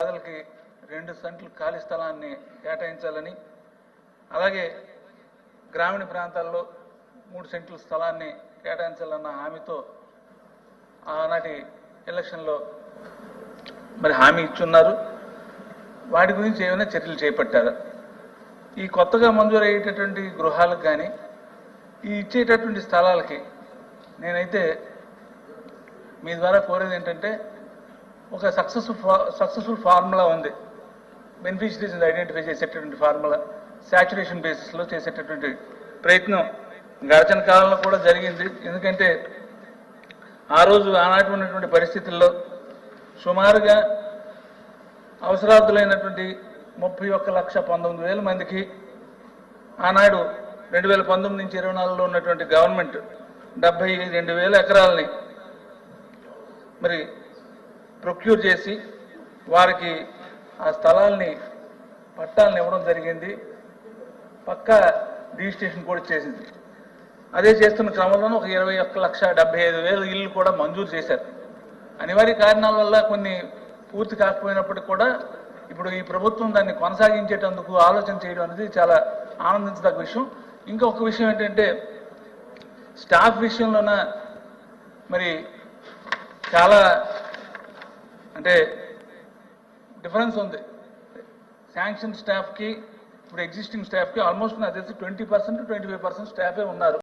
పేదలకి 2 సెంట్లు ఖాళీ స్థలాన్ని కేటాయించాలని, అలాగే గ్రామీణ ప్రాంతాల్లో 3 సెంట్ల స్థలాన్ని కేటాయించాలన్న హామీతో ఆనాటి ఎలక్షన్లో మరి హామీ ఇచ్చున్నారు. వాటి గురించి ఏమైనా చర్యలు చేపట్టారు? ఈ కొత్తగా మంజూరు అయ్యేటటువంటి గృహాలకు కానీ ఈ ఇచ్చేటటువంటి స్థలాలకి నేనైతే మీ ద్వారా కోరేది ఏంటంటే, ఒక సక్సెస్ఫుల్ ఫార్ములా ఉంది. బెనిఫిషరీస్ ఐడెంటిఫై చేసేటటువంటి ఫార్ములా, శాచురేషన్ బేసిస్లో చేసేటటువంటి ప్రయత్నం గడిచిన కాలంలో కూడా జరిగింది. ఎందుకంటే ఆ రోజు ఆనాటి ఉన్నటువంటి పరిస్థితుల్లో సుమారుగా అవసరార్థులైనటువంటి 31,19,000 మందికి ఆనాడు 2019 నుంచి 24లో ఉన్నటువంటి గవర్నమెంట్ 72,000 ఎకరాలని మరి ప్రొక్యూర్ చేసి వారికి ఆ స్థలాల్ని పట్టాలను ఇవ్వడం జరిగింది. పక్కా రిజిస్ట్రేషన్ కూడా చేసింది. అదే చేస్తున్న క్రమంలోనే ఒక 21,75,000 ఇళ్ళు కూడా మంజూరు చేశారు. అనివార్య కారణాల వల్ల కొన్ని పూర్తి కాకపోయినప్పటికీ కూడా ఇప్పుడు ఈ ప్రభుత్వం దాన్ని కొనసాగించేటందుకు ఆలోచన చేయడం అనేది చాలా ఆనందించదగ్గ విషయం. ఇంకొక విషయం ఏంటంటే, స్టాఫ్ విషయంలోన మరి చాలా అంటే డిఫరెన్స్ ఉంది. శాంక్షన్ స్టాఫ్కి ఇప్పుడు ఎగ్జిస్టింగ్ స్టాఫ్కి ఆల్మోస్ట్ నాకు తెలిసి 20% 25% స్టాఫే ఉన్నారు.